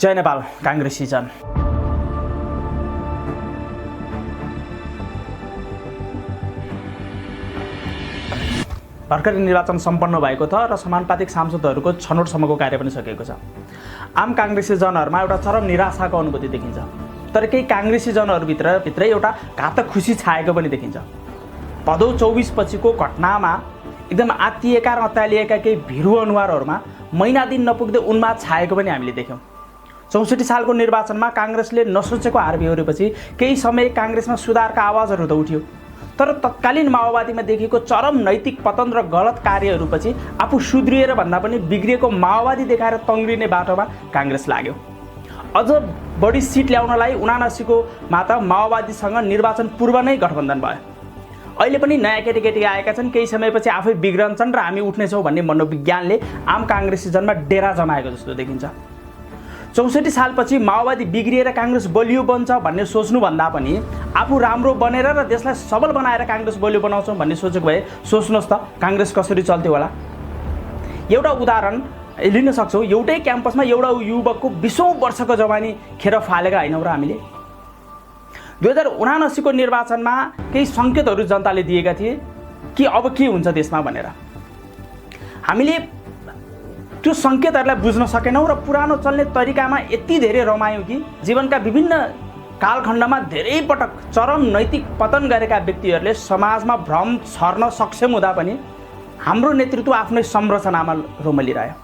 जय Nepal Congress season. भर्खरै निर्वाचन सम्पन्न भएको छ र समानुपातिक सांसदहरूको छनौटसम्मको कार्य पनि सकिएको छ। आम कांग्रेसी जनहरूमा एउटा चरम निराशाको अनुभूति देखिन्छ, तर केही कांग्रेसी जनहरूभित्रै एउटा घातक खुसी छाएको पनि देखिन्छ। भदौ 24 पछिको घटनामा एकदम आत्तिएका र अत्तालिएका केही भिरु अनुहारहरूमा महिना दिन नपुग्दै उन्माद छाएको पनि हामीले देख्यौँ। 64 सालको निर्वाचनमा कांग्रेसले नसोचेको हार बेहोरेपछि केही समय कांग्रेसमा सुधारका आवाजहरू त उठ्यो, तर तत्कालीन माओवादीमा देखिएको चरम नैतिक पतन र गलत कार्यहरूपछि आफू सुध्रिएर भन्दा पनि बिग्रिएको माओवादी देखाएर तङ्ग्रिने बाटोमा कांग्रेस लाग्यो। अझ बढी सिट ल्याउनलाई 79 को मात्र माओवादीसँग निर्वाचन पूर्व नै गठबन्धन भयो। अहिले पनि नयाँ केटी आएका छन्, केही समयपछि आफै बिग्रन्छन् र हामी उठ्नेछौँ भन्ने मनोविज्ञानले आम कांग्रेसी जनमा डेरा जमाएको जस्तो देखिन्छ। 64 सालपछि माओवादी बिग्रिएर कांग्रेस बलियो बन्छ भन्ने सोच्नुभन्दा पनि आफू राम्रो बनेर र देशलाई सबल बनाएर कांग्रेस बलियो बनाउँछौँ भन्ने सोचेको भए सोच्नुहोस् त कांग्रेस कसरी चल्थ्यो होला। एउटा उदाहरण लिन सक्छौँ। एउटै क्याम्पसमा एउटा युवकको 20औं वर्षको जवानी खेर फालेका होइनौँ र हामीले। 2079 को निर्वाचनमा केही सङ्केतहरू जनताले दिएका थिए कि अब के हुन्छ देशमा भनेर। हामीले त्यो सङ्केतहरूलाई बुझ्न सकेनौँ र पुरानो चल्ने तरिकामा यति धेरै रमायौँ कि जीवनका विभिन्न कालखण्डमा धेरै पटक चरम नैतिक पतन गरेका व्यक्तिहरूले समाजमा भ्रम छर्न सक्षम हुँदा पनि हाम्रो नेतृत्व आफ्नै संरचनामा रोमलिरह्यो।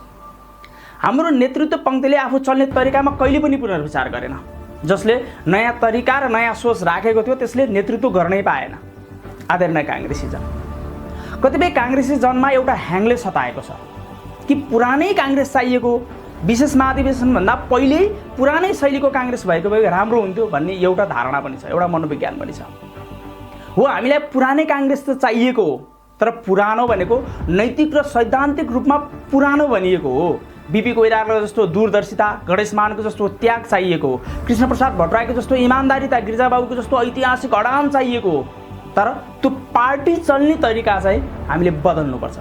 हाम्रो नेतृत्व पङ्क्तिले आफू चल्ने तरिकामा कहिले पनि पुनर्विचार गरेन। जसले नयाँ तरिका र नयाँ सोच राखेको थियो त्यसले नेतृत्व गर्नै पाएन। आदरणीय कांग्रेसी जन, कतिपय कांग्रेसी जनमा एउटा ह्याङले सताएको छ कि पुरानै कांग्रेस चाहिएको, विशेष महाधिवेशनभन्दा पहिल्यै पुरानै शैलीको कांग्रेस भएको भए राम्रो हुन्थ्यो भन्ने एउटा धारणा पनि छ, एउटा मनोविज्ञान पनि छ। हो, हामीलाई पुरानै कांग्रेस त चाहिएको हो, तर पुरानो भनेको नैतिक र सैद्धान्तिक रूपमा पुरानो भनिएको हो। बीपी कोइराला जस्तो दूरदर्शिता, गणेश मानको जस्तो त्याग चाहिएको हो, कृष्णप्रसाद भट्टराईको जस्तो इमान्दारिता, गिरिजाबाबुको जस्तो ऐतिहासिक अडान चाहिएको हो। तर त्यो पार्टी चल्ने तरिका चाहिँ हामीले बदल्नुपर्छ।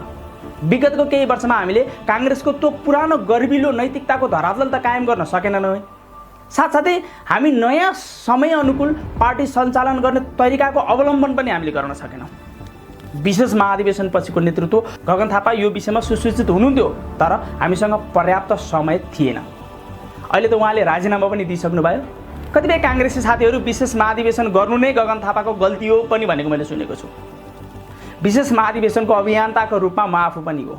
विगतको केही वर्षमा हामीले कांग्रेसको त्यो पुरानो गर्विलो नैतिकताको धरातल त कायम गर्न सकेनौँ। साथसाथै हामी नयाँ समय अनुकूल पार्टी सञ्चालन गर्ने तरिकाको अवलम्बन पनि हामीले गर्न सकेनौँ। विशेष महाधिवेशन पछिको नेतृत्व गगन थापा यो विषयमा सुसूचित हुनुहुन्थ्यो, तर हामीसँग पर्याप्त समय थिएन। अहिले त उहाँले राजीनामा पनि दिइसक्नुभयो। कतिपय कांग्रेसी साथीहरू विशेष महाधिवेशन गर्नु नै गगन थापाको गल्ती हो पनि भनेको मैले सुनेको छु। विशेष महाधिवेशनको अभियन्ताको रूपमा म आफू पनि हो।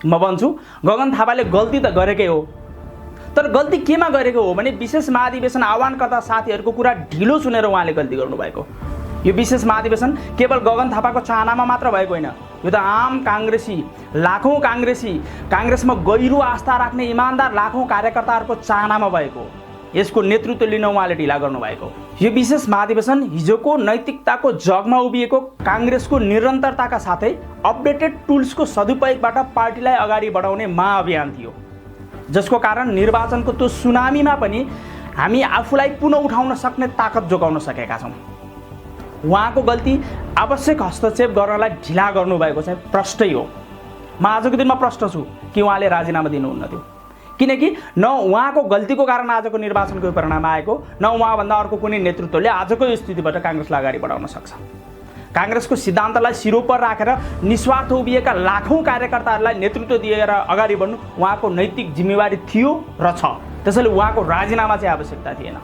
म भन्छु गगन थापाले गल्ती त गरेकै हो, तर गल्ती केमा गरेको हो भने विशेष महाधिवेशन आह्वानकर्ता साथीहरूको कुरा ढिलो सुनेर उहाँले गल्ती गर्नुभएको। यो विशेष महाधिवेशन केवल गगन थापाको चाहनामा मात्र भएको होइन, यो त आम कांग्रेसी, लाखौं कांग्रेसी, कांग्रेसमा गहिरो आस्था राख्ने इमान्दार लाखौं कार्यकर्ताहरूको चाहनामा भएको। यसको नेतृत्व लिन उहाँले ढिला गर्नुभएको। यो विशेष महाधिवेशन हिजोको नैतिकताको जगमा उभिएको कांग्रेसको निरन्तरताका साथै अपडेटेड टुल्सको सदुपयोगबाट पार्टीलाई अगाडि बढाउने महाअभियान थियो, जसको कारण निर्वाचनको त्यो सुनामीमा पनि हामी आफूलाई पुनः उठाउन सक्ने ताकत जोगाउन सकेका छौँ। उहाँको गल्ती आवश्यक हस्तक्षेप गर्नलाई ढिला गर्नुभएको चाहिँ प्रष्टै हो। म आजको दिनमा प्रष्ट छु कि उहाँले राजीनामा दिनुहुन्न थियो, किनकि न उहाँको गल्तीको कारण आजको निर्वाचनको परिणाम आएको, न उहाँभन्दा अर्को कुनै नेतृत्वले आजको स्थितिबाट कांग्रेसलाई अगाडि बढाउन सक्छ। कांग्रेसको सिद्धान्तलाई सिरोपर राखेर निस्वार्थ उभिएका लाखौं कार्यकर्ताहरूलाई नेतृत्व दिएर अगाडि बढ्नु उहाँको नैतिक जिम्मेवारी थियो र छ। त्यसैले उहाँको राजीनामा चाहिँ आवश्यकता थिएन।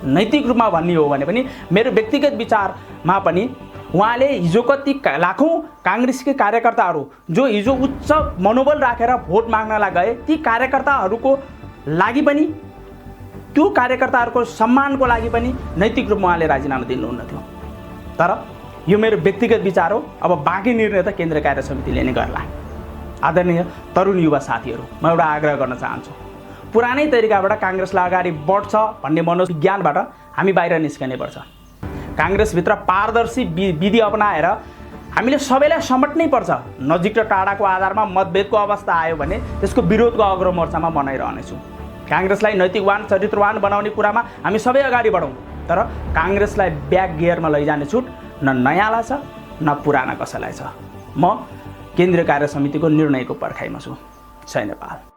नैतिक रूपमा भन्ने हो भने पनि मेरो व्यक्तिगत विचारमा पनि उहाँले हिजो कति लाखौं कांग्रेसकै कार्यकर्ताहरू जो हिजो उच्च मनोबल राखेर भोट माग्नलाई गए, ती कार्यकर्ताहरूको लागि पनि, त्यो कार्यकर्ताहरूको सम्मानको लागि पनि नैतिक रूपमा उहाँले राजीनामा दिनुहुन्न थियो। तर यो मेरो व्यक्तिगत विचार हो। अब बाँकी निर्णय त केन्द्रीय कार्य समितिले नै गर्ला। आदरणीय तरुण युवा साथीहरू, म एउटा आग्रह गर्न चाहन्छु, पुरानै तरिकाबाट कांग्रेसलाई अगाडि बढ्छ भन्ने मनोविज्ञानबाट हामी बाहिर निस्कनै पर्छ। कांग्रेसभित्र पारदर्शी विधि अपनाएर हामीले सबैलाई समेट्नै पर्छ। नजिक र टाढाको आधारमा मतभेदको अवस्था आयो भने त्यसको विरोधको अग्रमोर्चामा बनाइरहनेछु। कांग्रेसलाई नैतिकवान, चरित्रवान बनाउने कुरामा हामी सबै अगाडि बढौँ, तर कांग्रेसलाई ब्याक गियरमा लैजाने छुट न नयाँलाई छ न पुराना कसैलाई छ। म केन्द्रीय कार्य समितिको निर्णयको पर्खाइमा छु। जय नेपाल।